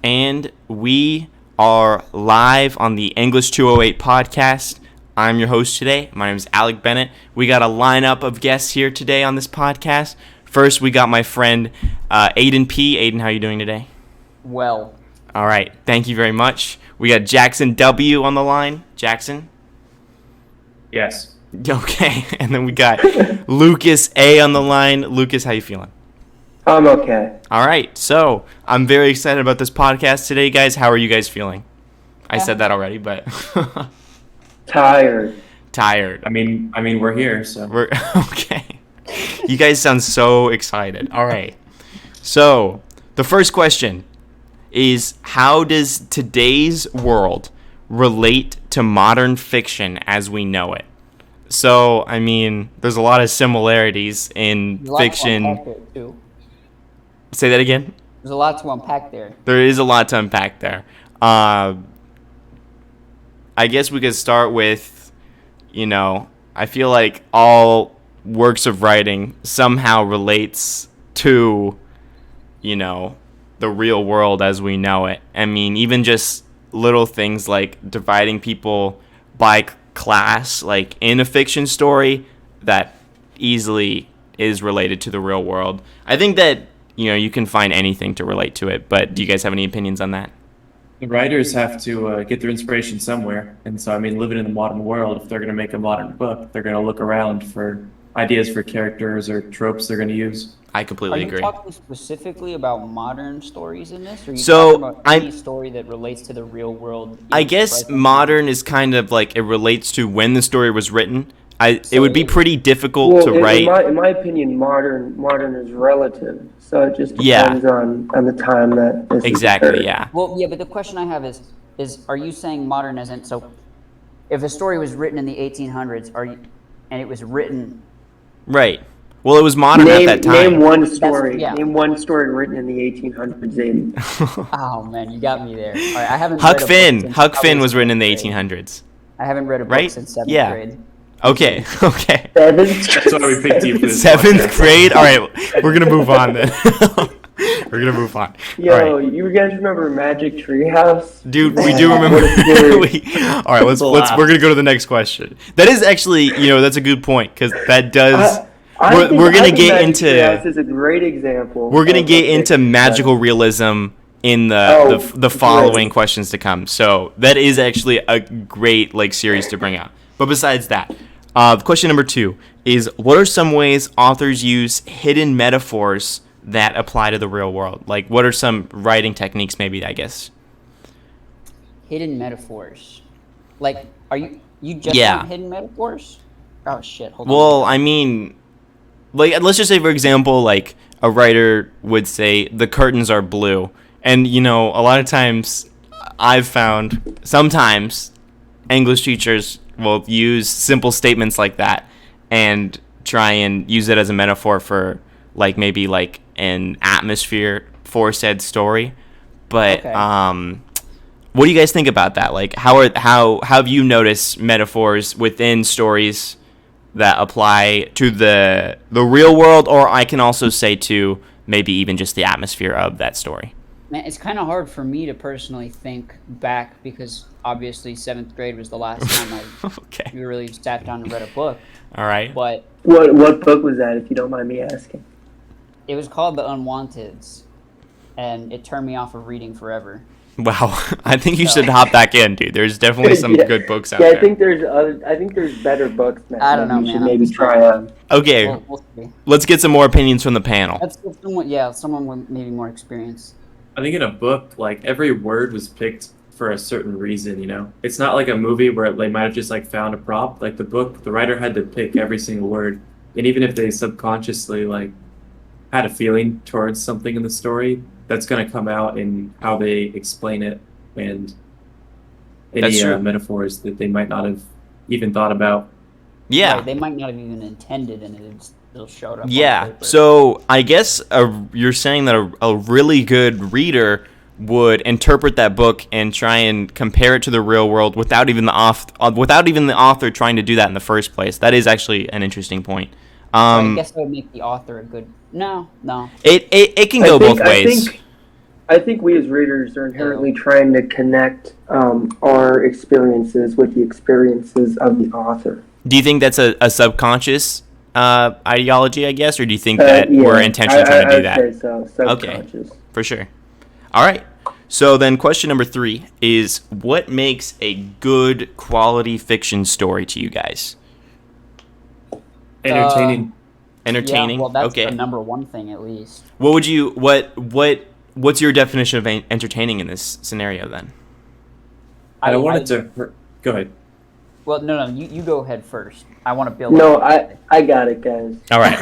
and we are live on the English 208 podcast. I'm your host today. My name is Alec Bennett. We got a lineup of guests here today on this podcast. First, we got my friend Aiden P. Aiden, how are you doing today? Well. All right. Thank you very much. We got Jackson W. on the line. Jackson? Yes. Okay. And then we got Lucas A. on the line. Lucas, how you feeling? I'm okay. All right. So I'm very excited about this podcast today, guys. How are you guys feeling? I said that already, but... Tired. Tired. I mean, we're here, so. We're okay. You guys sound so excited. All right. So, the first question is, how does today's world relate to modern fiction as we know it? So, I mean, there's a lot of similarities in fiction. Say that again? There's a lot to unpack there. There is a lot to unpack there. I guess we could start with, I feel like all works of writing somehow relates to, the real world as we know it. I mean, even just little things like dividing people by class, like in a fiction story, that easily is related to the real world. I think that, you can find anything to relate to it, but do you guys have any opinions on that? The writers have to get their inspiration somewhere. And so, living in the modern world, if they're going to make a modern book, they're going to look around for ideas for characters or tropes they're going to use. I completely agree. Are you talking specifically about modern stories in this? Or are you So, talking about any story that relates to the real world? I guess modern is kind of like it relates to when the story was written. It would be pretty difficult to write. In my opinion, modern is relative. So it just depends on the time that this exactly, occurred. yeah. Well, yeah, but the question I have is are you saying modern as in, so if a story was written in the 1800s, and it was written... Right. Well, it was modern at that time. Name one story. Yeah. Name one story written in the 1800s. Aiden. Oh, man, you got me there. All right, I haven't Huck read a Finn. book since Huck Finn was written in the grade. 1800s. I haven't read a book Right? since 7th Yeah. grade. Okay. That's why we picked you for this 7th podcast. grade? All right, we're going to move on then. We're going to move on. Yo, All right. you guys remember Magic Treehouse? Dude, we do remember. All right, we're going to go to the next question. That is actually, that's a good point, because that does... We're going to get into... Treehouse is a great example. We're going to get into magical realism in the following great. questions to come. So that is actually a great series to bring out. But besides that, question number 2 is, what are some ways authors use hidden metaphors that apply to the real world? Like, what are some writing techniques, maybe, I guess? Hidden metaphors. Like, are you just want hidden metaphors? Oh, shit, hold on. Well, let's just say, for example, a writer would say, the curtains are blue. And, a lot of times I've found sometimes English teachers will use simple statements like that and try and use it as a metaphor for, maybe an atmosphere for said story. But, Okay. What do you guys think about that? How have you noticed metaphors within stories that apply to the real world, or I can also say to maybe even just the atmosphere of that story? Man, it's kind of hard for me to personally think back because obviously 7th grade was the last time I really sat down and read a book. All right. But What book was that, if you don't mind me asking? it was called The Unwanteds, and it turned me off of reading forever. Wow, I think you should hop back in, dude. There's definitely some good books out Yeah, there. I think there's better books now. I don't know, You man. should I'm maybe just- try out. Okay, We'll see. let's get some more opinions from the panel. That's someone with maybe more experience. I think in a book, every word was picked for a certain reason, It's not like a movie where they might have just found a prop. Like the book, the writer had to pick every single word. And even if they subconsciously had a feeling towards something in the story, that's going to come out in how they explain it and any metaphors that they might not have even thought about. Yeah. Right, they might not have even intended, and it still showed up. Yeah. On paper. So I guess you're saying that a really good reader would interpret that book and try and compare it to the real world without even the author trying to do that in the first place. That is actually an interesting point. I guess that would make the author a good... No. It can go both ways. I think we as readers are inherently trying to connect our experiences with the experiences of the author. Do you think that's a subconscious ideology, I guess, or do you think that we're intentionally trying to do that? I'd say so. Subconscious. Okay, for sure. All right. So then question number 3 is, what makes a good quality fiction story to you guys? Entertaining. Entertaining? Yeah, well, that's okay. the number one thing, at least. What would you what's your definition of entertaining in this scenario then? I wanted to go ahead. Well, no, you go ahead first. I want to build. No, I got it, guys. All right.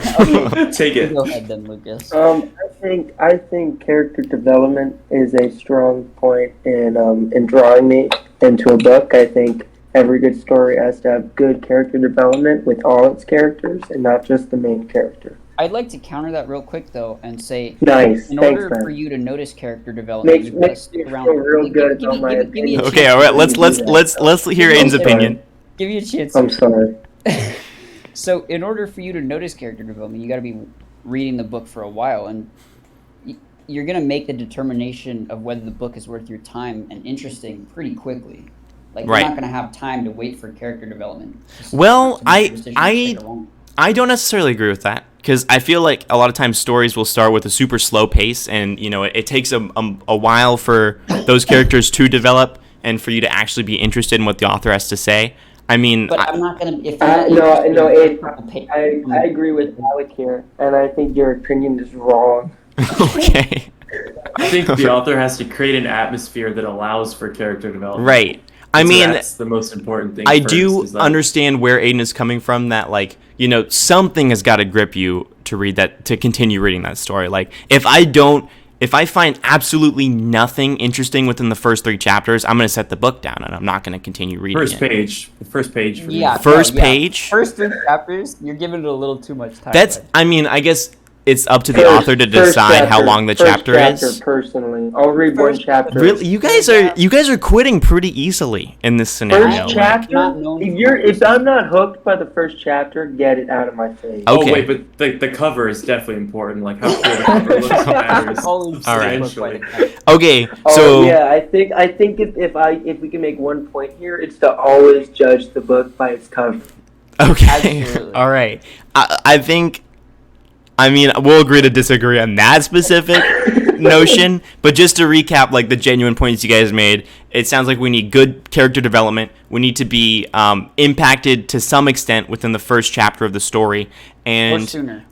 Take it. Go ahead then, Lucas. I think character development is a strong point in drawing me into a book. I think every good story has to have good character development with all its characters and not just the main character. I'd like to counter that real quick though and say, nice. In Thanks, order man. for you to notice character development, Makes me feel real good about my opinion. Okay, all right. Let's hear Aiden's opinion. Give you a chance. I'm sorry. So, in order for you to notice character development, you got to be reading the book for a while, and you're gonna make the determination of whether the book is worth your time and interesting pretty quickly. Like, you're not gonna have time to wait for character development. Well, I don't necessarily agree with that, because I feel like a lot of times stories will start with a super slow pace, and it takes a while for those characters to develop and for you to actually be interested in what the author has to say. I mean, but I'm not gonna. If I agree with Alec here, and I think your opinion is wrong. Okay. I think the author has to create an atmosphere that allows for character development. Right. I mean, that's the most important thing. I do understand where Aiden is coming from. That something has got to grip you to read that, to continue reading that story. Like, if I find absolutely nothing interesting within the first 3 chapters, I'm going to set the book down and I'm not going to continue reading the first page. For me. Page? First 3 chapters, you're giving it a little too much time. I guess it's up to the author to decide how long the chapter is. Personally, I'll read one chapter. Really, you guys are quitting pretty easily in this scenario. First chapter. If I'm not hooked by the first chapter, get it out of my face. Okay. Oh wait, but the cover is definitely important. Like how cool the cover looks matters. All right. Okay. So I think if we can make one point here, it's to always judge the book by its cover. Okay. Absolutely. All right. I mean, we'll agree to disagree on that specific notion, but just to recap, like, the genuine points you guys made, it sounds like we need good character development. We need to be impacted to some extent within the first chapter of the story, and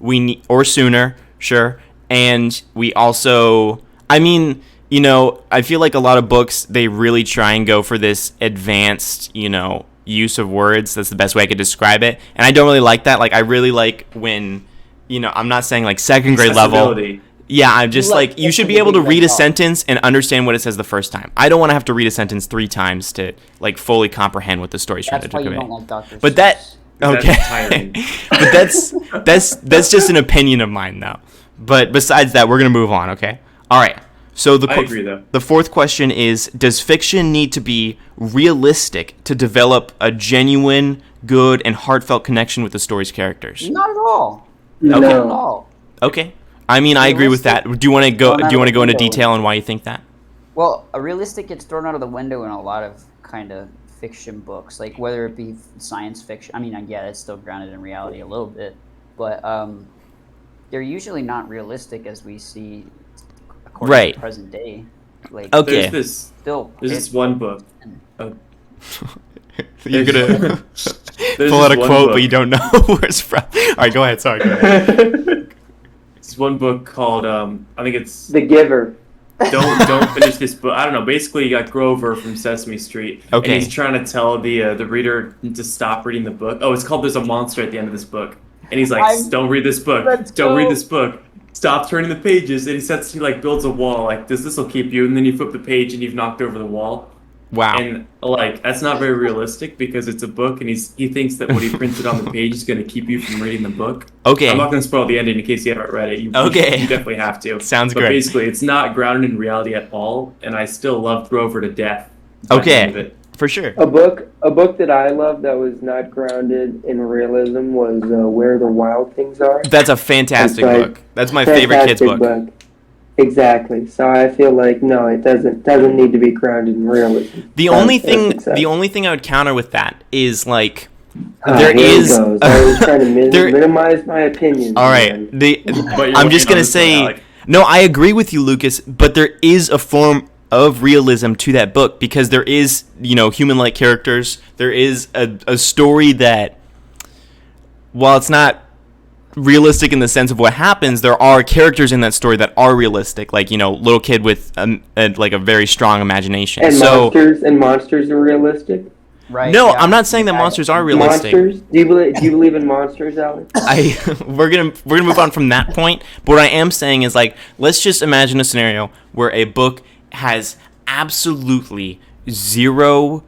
or sooner. Sure. And we also, I feel like a lot of books, they really try and go for this advanced, use of words. That's the best way I could describe it, and I don't really like that. Like, I really like when, I'm not saying like second grade level. Yeah, I'm just like, you should be able to read a sentence and understand what it says the first time. I don't want to have to read a sentence 3 times to like fully comprehend what the story's trying to convey. But that, okay. But that's just an opinion of mine though. But besides that, we're gonna move on. Okay. All right. So I agree, though. The 4th question is, does fiction need to be realistic to develop a genuine, good, and heartfelt connection with the story's characters? Not at all. No. Not at all. Okay. I mean, I agree with that. Do you want to go into detail on why you think that? Well, a realistic gets thrown out of the window in a lot of kind of fiction books, like whether it be science fiction. I mean, it's still grounded in reality a little bit, but they're usually not realistic as we see according to present day. Like, okay. There's this one book. You're gonna pull out a quote, but you don't know where it's from. All right, go ahead. Sorry. Go ahead. It's one book called I think it's The Giver. Don't finish this book. I don't know. Basically, you got Grover from Sesame Street, and he's trying to tell the reader to stop reading the book. Oh, it's called "There's a Monster at the End of this book," and he's like, "Don't read this book. Read this book. Stop turning the pages." And he builds a wall like this. This will keep you. And then you flip the page, and you've knocked over the wall. Wow. And like, that's not very realistic because it's a book, and he thinks that what he printed on the page is going to keep you from reading the book. Okay. I'm not going to spoil the ending in case you haven't read it. You definitely have to. Sounds but great. Basically, it's not grounded in reality at all, and I still loved Grover to death. Okay. For sure. A book that I loved that was not grounded in realism was Where the Wild Things Are. That's a fantastic book. That's my favorite kids book. Exactly. So I feel like no, it doesn't need to be grounded in realism. The only thing I would counter with that is like Here it goes. I was trying to there- minimize my opinions. all right. But you're I'm just working gonna on this one, say Alec. no. I agree with you, Lucas. But there is a form of realism to that book because there is human-like characters. There is a story that, while it's not realistic in the sense of what happens, there are characters in that story that are realistic, like little kid with like a very strong imagination. And So monsters are realistic. Right. no, yeah. I'm not saying that monsters are realistic. Monsters? Do you believe in monsters, Alex? We're gonna move on from that point. But what I am saying is, like, let's just imagine a scenario where a book has absolutely zero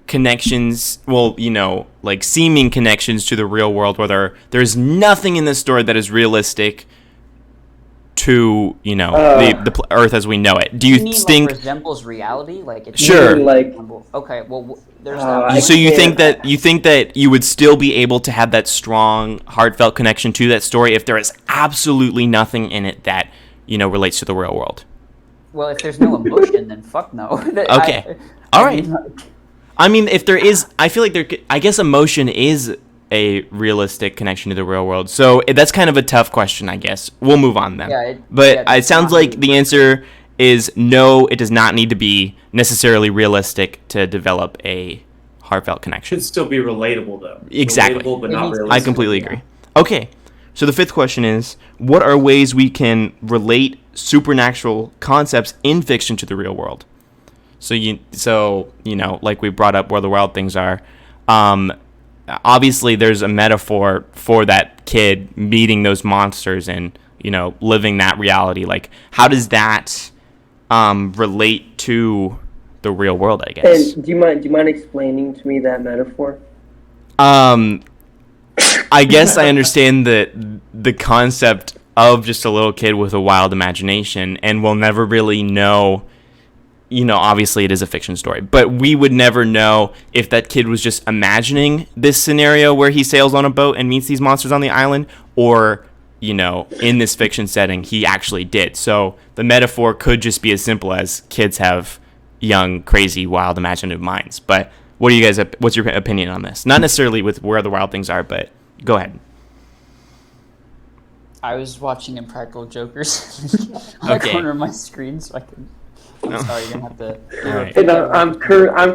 connections, like seeming connections to the real world, where there's nothing in this story that is realistic to the Earth as we know it. Do you mean, think like, resembles reality? Like it's Sure. Like okay, well, there's I so you can't- think that you would still be able to have that strong, heartfelt connection to that story if there is absolutely nothing in it that relates to the real world? well, if there's no emotion, then fuck no. Okay. All right. I mean, if there is, I feel like I guess emotion is a realistic connection to the real world. So that's kind of a tough question, I guess. We'll move on then. It sounds like the answer is no, it does not need to be necessarily realistic to develop a heartfelt connection. Should still be relatable though. Exactly. Relatable, but not I realistic. I completely agree. Okay, so the fifth question is, what are ways we can relate supernatural concepts in fiction to the real world? So like we brought up where the wild things are. Obviously, there's a metaphor for that kid meeting those monsters and living that reality. Like, how does that relate to the real world? I guess. And do you mind explaining to me that metaphor? I guess I understand the concept of just a little kid with a wild imagination, and we'll never really know. Obviously it is a fiction story, but we would never know if that kid was just imagining this scenario where he sails on a boat and meets these monsters on the island, or, in this fiction setting, he actually did. So the metaphor could just be as simple as kids have young, crazy, wild, imaginative minds. But what's your opinion on this? Not necessarily with where the wild things are, but go ahead. I was watching Impractical Jokers on the Okay. corner of my screen, so I can. I'm sorry, you're gonna have to. All right. And I'm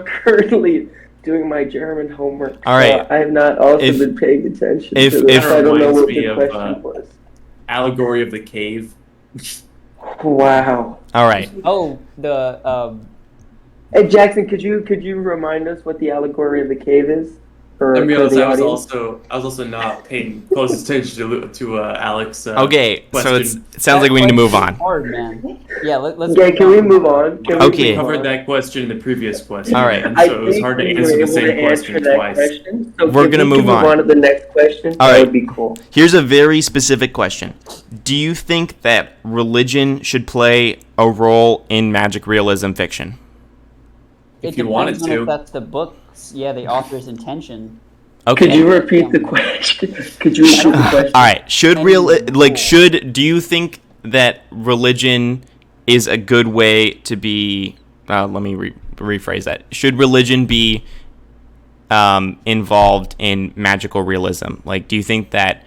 currently doing my German homework. All right. I have not also If- been paying attention if- to this. if- I don't know Reminds what me the of, question was. Allegory of the cave. Wow. All right. Oh, the Hey Jackson, could you remind us what the allegory of the cave is? For, I for realized the I was audience? also not paying close attention to Alex. Okay, so question. it sounds like we need to move on. Hard, man. Yeah, let's. Yeah, can we move on? Can we Okay. We move covered on? that question in the previous question. All right. and I so it was think hard to we answer were the able same to answer question that twice. question. So We're if gonna we can move on. to the next question. All That right. would be cool. Here's a very specific question. Do you think that religion should play a role in magic realism fiction? If you wanted depends on to. if that's the book's, the author's intention. Okay. Could you repeat the question? Could you repeat the question? All right. And Do you think that religion is a good way to be? Let me rephrase that. Should religion be involved in magical realism? Like, do you think that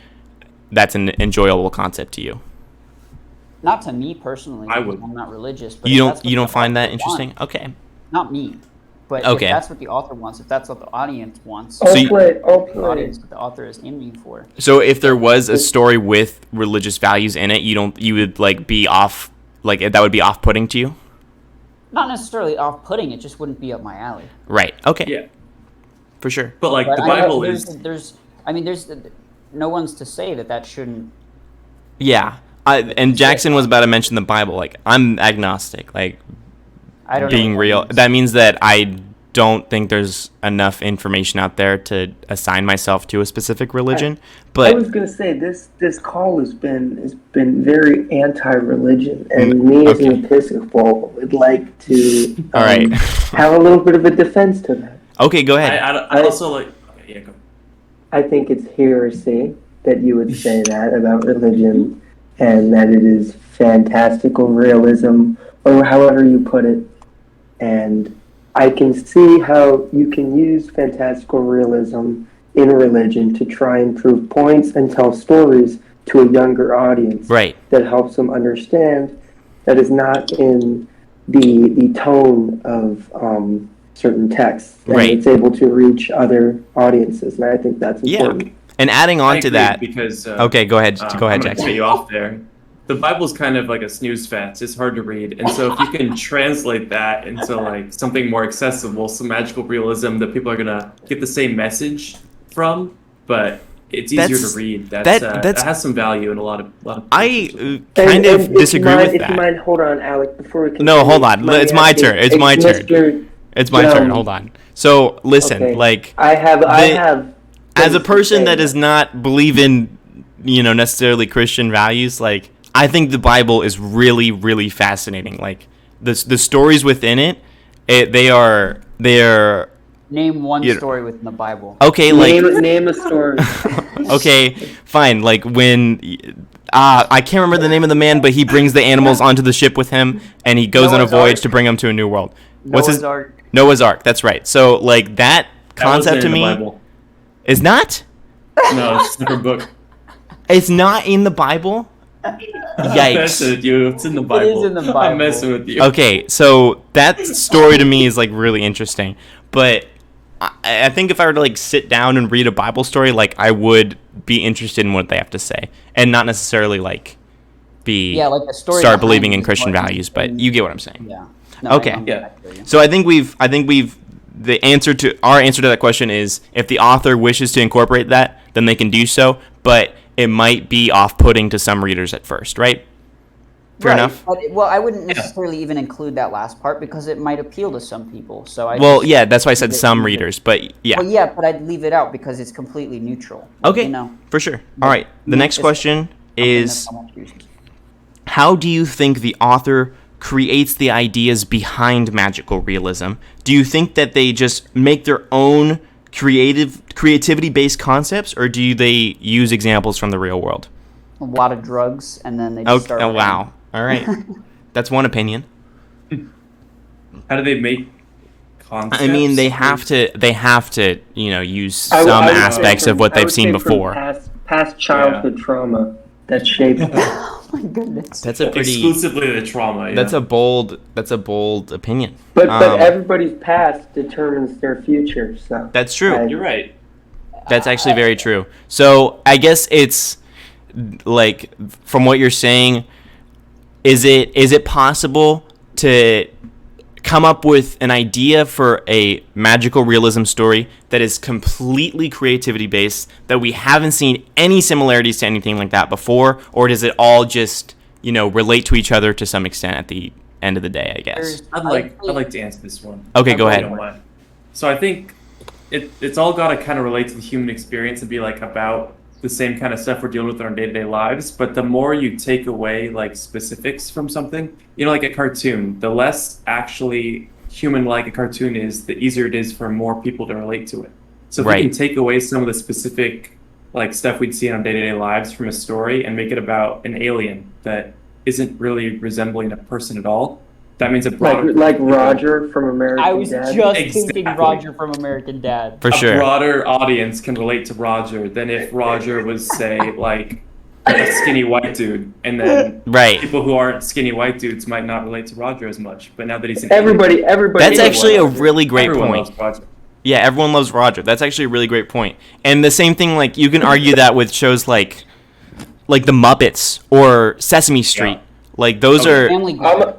that's an enjoyable concept to you? Not to me personally. I because would. I'm not religious. But You if that's what don't the find that author interesting? wants- Okay. Not me. But Okay. if that's what the author wants, if that's what the audience wants, So you- I'll the play. audience, what the author is aiming for. So if there was a story with religious values in it, you would like be off, like that would be off-putting to you? Not necessarily off-putting. It just wouldn't be up my alley. Right. Okay. Yeah, For sure. but like But the I know Bible there's, is. there's, no one's to say that shouldn't. Yeah. And Jackson was about to mention the Bible. Like, I'm agnostic. Like, I don't know being what real. means. That means that I don't think there's enough information out there to assign myself to a specific religion. I But was gonna say this call has been very anti-religion, and me as an Episcopal would like to all right. have a little bit of a defense to that. Okay, go ahead. I also like. Okay, yeah, go. I think it's heresy that you would say that about religion, and that it is fantastical realism, or however you put it. And I can see how you can use fantastical realism in religion to try and prove points and tell stories to a younger audience. Right. That helps them understand that is not in the tone of certain texts. And Right. it's able to reach other audiences, and I think that's important. Yeah. And adding on I to agree that. because Okay, go ahead. Go I'm ahead, gonna Jackson. cut you off there. The Bible's kind of like a snooze fest. It's hard to read, and so if you can translate that into like something more accessible, some magical realism that people are gonna get the same message from, but it's easier That's- to read. That that's- has some value in a lot of. I And- kind of and if disagree you mind, with If you that. mind, hold on, Alec, before we continue. No, hold on. do you mind It's my asking- turn. It's my turn. Mr. It's my turn. Jones. Hold on. So listen, Okay. like I have as a things to person say. that does not believe in, necessarily Christian values, like I think the Bible is really, really fascinating. Like the stories within it, they are Name one You know- story within the Bible. okay. Like name a story. okay, fine. Like when I can't remember the name of the man, but he brings the animals onto the ship with him, and he goes on a Noah's voyage Ark. to bring them to a new world. What's Noah's his Ark. Noah's Ark? That's right. So like that That wasn't concept to in the me Bible. is not. No, it's a different book. It's not in the Bible. I'm Yikes. messing with you. It's in the Bible. in the Bible. I'm messing with you. Okay, so that story to me is like really interesting, but I think if I were to like sit down and read a Bible story, like I would be interested in what they have to say, and not necessarily like be Yeah, like the story. start behind believing it in is Christian what- values. But you get what I'm saying. Yeah. No, Okay. I Yeah. feel you. So I think we've the answer to our answer to that question is if the author wishes to incorporate that, then they can do so, but it might be off-putting to some readers at first, right? Fair Right, enough. But, well, I wouldn't necessarily even include that last part because it might appeal to some people. So I Well, just- yeah, that's why I said some readers, but yeah. Well, yeah, but I'd leave it out because it's completely neutral. Okay, You know, for sure. All right, the next It's question something is, that someone chooses. how do you think the author creates the ideas behind magical realism? Do you think that they just make their own creativity-based concepts, or do they use examples from the real world? A lot of drugs, and then they just Okay, start. oh, writing. wow. All right. That's one opinion. How do they make concepts? I mean, they have to, use I would- some I would say aspects from- of what I they've would seen say from before. Past childhood trauma that shaped them. Oh my goodness. That's a pretty. exclusively the trauma. Yeah. That's a bold opinion. But Um, everybody's past determines their future. So That's true. You're right. That's actually very true. So I guess it's like from what you're saying, is it possible to come up with an idea for a magical realism story that is completely creativity based, that we haven't seen any similarities to anything like that before, or does it all just relate to each other to some extent at the end of the day? I guess. I'd like to answer this one. Okay, go If ahead. you don't mind. So I think it's all got to kind of relate to the human experience and be like about the same kind of stuff we're dealing with in our day-to-day lives. But the more you take away like specifics from something, like a cartoon, the less actually human-like a cartoon is, the easier it is for more people to relate to it. So if we Right. can take away some of the specific like stuff we'd see in our day-to-day lives from a story and make it about an alien that isn't really resembling a person at all, that means a broader like Roger from American I was Dad. just Exactly. thinking Roger from American Dad. For a sure. broader audience can relate to Roger than if Roger was, say, like a skinny white dude, and then Right. people who aren't skinny white dudes might not relate to Roger as much. But now that he's an Everybody. That's Everyone actually a loves really great everyone point. loves Roger. Yeah, everyone loves Roger. That's actually a really great point. And the same thing, like you can argue that with shows like the Muppets or Sesame Street. Yeah. Like those Okay. are Family Guy. I'm-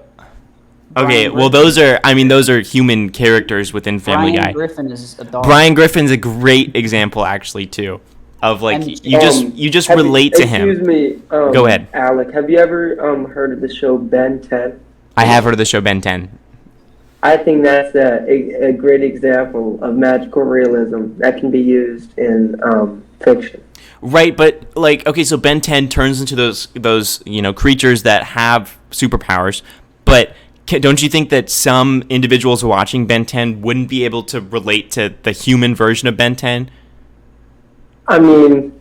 okay. Brian Well, those are human characters within Family Brian Guy. Griffin is a dog. Brian Griffin's a great example, actually, too, of like And- you just have relate to him. Excuse me. Go ahead. Alec. Have you ever heard of the show Ben 10? I have heard of the show Ben 10. I think that's a great example of magical realism that can be used in fiction. Right, but like okay, so Ben 10 turns into those creatures that have superpowers, but don't you think that some individuals watching Ben 10 wouldn't be able to relate to the human version of Ben 10? I mean,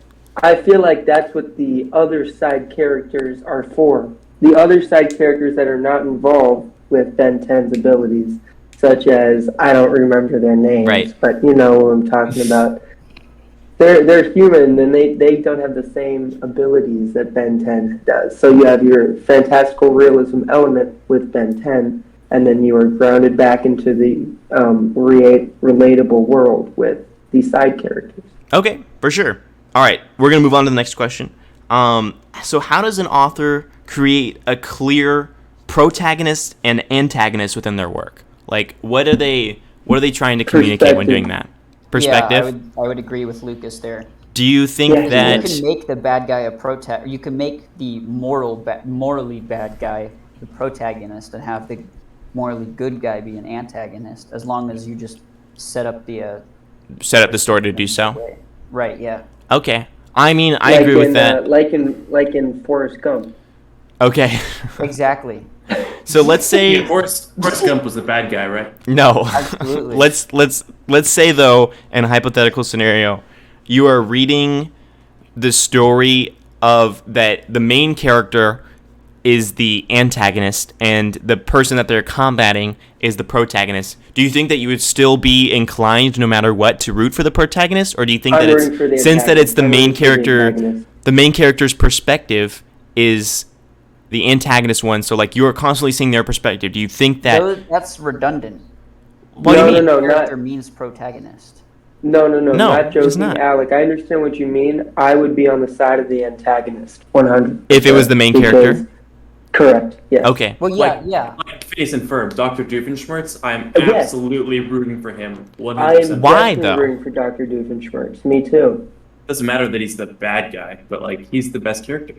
I feel like that's what the other side characters are for. the other side characters that are not involved with Ben 10's abilities, such as, I don't remember their names, Right. but you know what I'm talking about. They're human, and they don't have the same abilities that Ben 10 does. So you have your fantastical realism element with Ben 10, and then you are grounded back into the relatable world with these side characters. Okay, for sure. All right, we're going to move on to the next question. So how does an author create a clear protagonist and antagonist within their work? Like, what are they trying to communicate when doing that? Perspective? Yeah, I would agree with Lucas there. Do you think Yeah, that... You can make the bad guy a protagonist. You can make the morally bad guy the protagonist and have the morally good guy be an antagonist, as long as you just set up the story to do so? Right, yeah. Okay. I mean, I agree with that. Like in Forrest Gump. Okay. Exactly. So let's say... Yeah, Forrest Gump was the bad guy, right? No. Absolutely. Let's say, though, in a hypothetical scenario, you are reading the story of that the main character is the antagonist and the person that they're combating is the protagonist. Do you think that you would still be inclined, no matter what, to root for the protagonist, or do you think that it's the main character, the main character's perspective is the antagonist one? So like you are constantly seeing their perspective. Do you think that that's redundant? What do you mean? No, Character means protagonist. No, not it's joking, not. Alec. I understand what you mean. I would be on the side of the antagonist, 100%. If it was the main character? Correct. Yes. Okay. Well, yeah. Like Phineas and Ferb, Dr. Doofenshmirtz, I'm Yes. absolutely rooting for him. 100%. I'm Why, definitely though? rooting for Dr. Doofenshmirtz. Me too. Doesn't matter that he's the bad guy, but like he's the best character.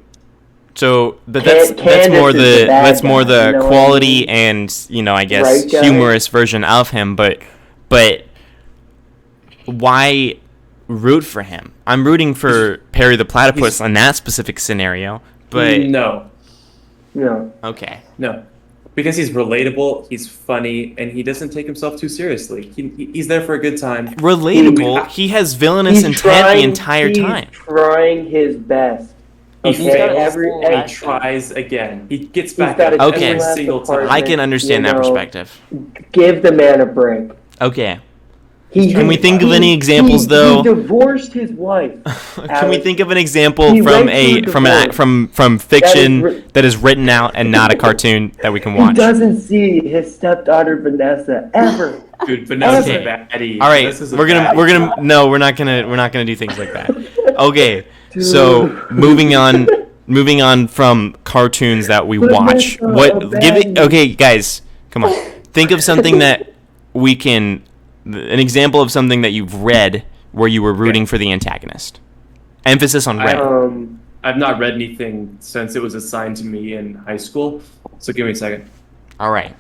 So, but that's Candace more is the the bad that's more guy, the you know what I quality mean? and I guess Right, guy? humorous version of him. But why root for him? I'm rooting for Perry the Platypus on that specific scenario. But No, okay, because he's relatable, he's funny, and he doesn't take himself too seriously. He's there for a good time. relatable. He has villainous intent the entire time. He's trying his best. He He's got a fails, full and he accent. tries again. He gets He's back got up a Okay. every class single apart. time. I can understand that perspective. Give the man a break. Okay. He, Can we think of any examples, though? He divorced his wife. Can we think of an example He from went through from fiction That is that is written out and not a cartoon that we can He watch? doesn't see his stepdaughter Vanessa ever. Dude, Vanessa's Okay. a baddie. All right, Vanessa's a we're baddie. gonna we're not gonna do things like that. Okay, so moving on from cartoons that we watch. Okay, guys, come on. Think of something that we can. An example of something that you've read where you were rooting for the antagonist. Emphasis on read. I've not read anything since it was assigned to me in high school, so give me a second. All right.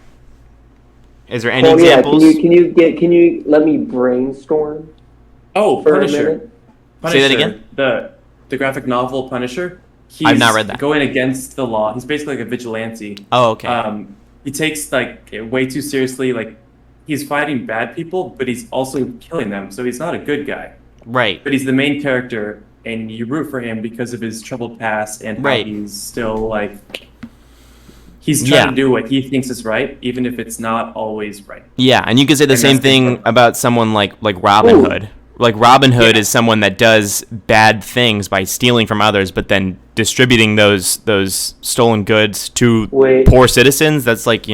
Is there any Oh yeah, examples? can you let me brainstorm Oh, for a Punisher. minute? Say that again? The graphic novel Punisher. He's I've not read that. Going against the law. He's basically like a vigilante. Oh, okay. He takes like it way too seriously. Like he's fighting bad people, but he's also killing them. So he's not a good guy. Right. But he's the main character, and you root for him because of his troubled past and how Right. he's still like he's trying Yeah. to do what he thinks is right, even if it's not always right. Yeah, and you could say the And same that's the thing important. about someone like Robin Ooh. Hood. Like Robin Hood Yeah. is someone that does bad things by stealing from others, but then distributing those stolen goods to Wait. poor citizens. That's like,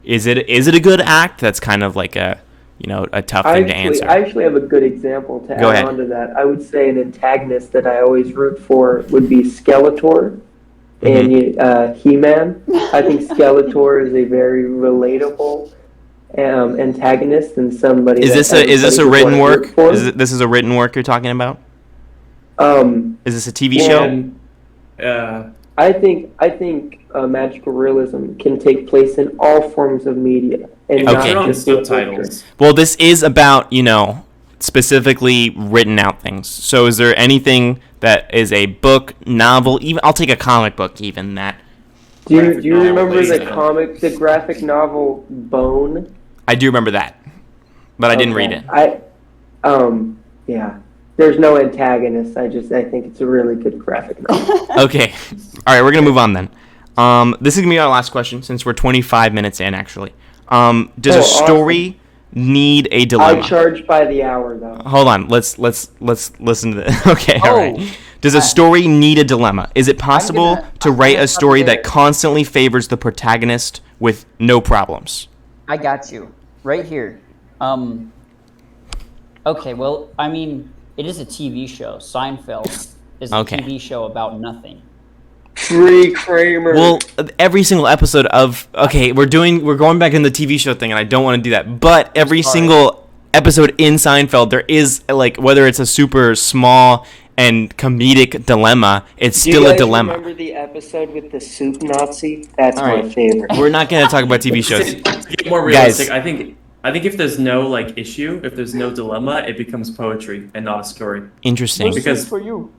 is it a good act? That's kind of like a tough thing to answer. I actually have a good example to Go add ahead. on to that. I would say an antagonist that I always root for would be Skeletor and He-Man. I think Skeletor is a very relatable antagonist and somebody. Is that this a everybody would written wanna work? root for. This is a written work you're talking about? Is this a TV show? And I think magical realism can take place in all forms of media and Okay. not on just literature. subtitles. Well, this is about, specifically written out things. So is there anything that is a book, novel, even I'll take a comic book even that Do you Graphic novel remember based the graphic novel Bone? I do remember that. But I didn't read it. Yeah. There's no antagonist. I think it's a really good graphic novel. Okay. All right, we're going to move on then. This is gonna be our last question since we're 25 minutes in. Actually, does a awesome. story need a I dilemma? charge by the hour though. Hold on. Let's listen to this. Okay. All Oh, right. Does a story need a dilemma? Is it possible to write a story that constantly favors the protagonist with no problems? I got you right here. Okay, well, I mean, it is a TV show. Seinfeld is a Okay. TV show about nothing. Free Kramer. Well, every single episode of we're going back in the TV show thing, and I don't want to do that. But every single episode in Seinfeld, there is like whether it's a super small and comedic dilemma, it's Do still you a guys dilemma. remember the episode with the soup Nazi? That's All my right. favorite. We're not gonna talk about TV shows. To get more Guys. realistic, I think if there's no like issue, if there's no dilemma, it becomes poetry and not a story. Interesting. Because for you.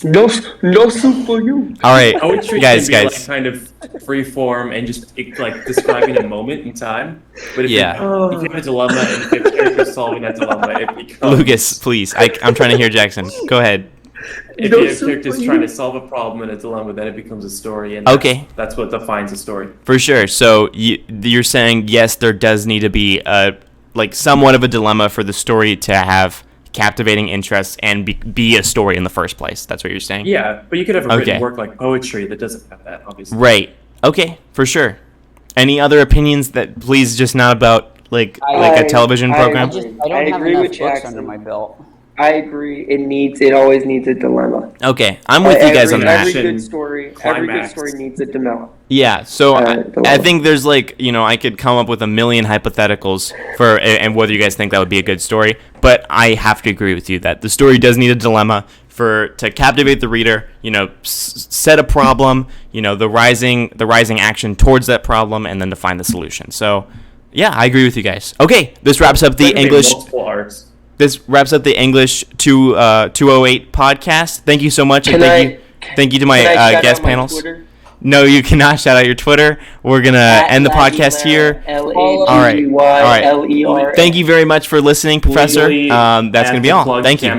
No soup for you. All right, poetry guys. can be like kind of free form and just like describing a moment in time. But if Yeah. if you have a dilemma and if you have characters solving that dilemma, it becomes Lucas, please. I'm trying to hear Jackson. Go ahead. If No you have soup characters for trying you. to solve a problem and a dilemma, then it becomes a story. And Okay. that's what defines a story. For sure. So you're saying yes, there does need to be like somewhat of a dilemma for the story to have captivating interest and be a story in the first place. That's what you're saying? Yeah, but you could have a Okay. written work like poetry that doesn't have that, obviously. Right. Okay, for sure. Any other opinions that please just not about like a television I program? agree. I don't have agree enough with books Jackson. under my belt. I agree. It always needs a dilemma. Okay, I'm with you guys on that. Every good story Climax. needs a dilemma. Yeah, so I dilemma. think there's like, I could come up with a million hypotheticals for and whether you guys think that would be a good story, but I have to agree with you that the story does need a dilemma to captivate the reader, set a problem, the rising action towards that problem and then to find the solution. So, yeah, I agree with you guys. Okay, this wraps up the There can be English multiple arcs. This wraps up the English 208 podcast. Thank you so much, and thank you to my Can I shout guest out my panels. Twitter? No, you cannot shout out your Twitter. We're gonna end the podcast here. All right. L-A-G-Y-L-E-R. Thank you very much for listening, Professor. Legally, That's gonna be have to all. plug Thank you.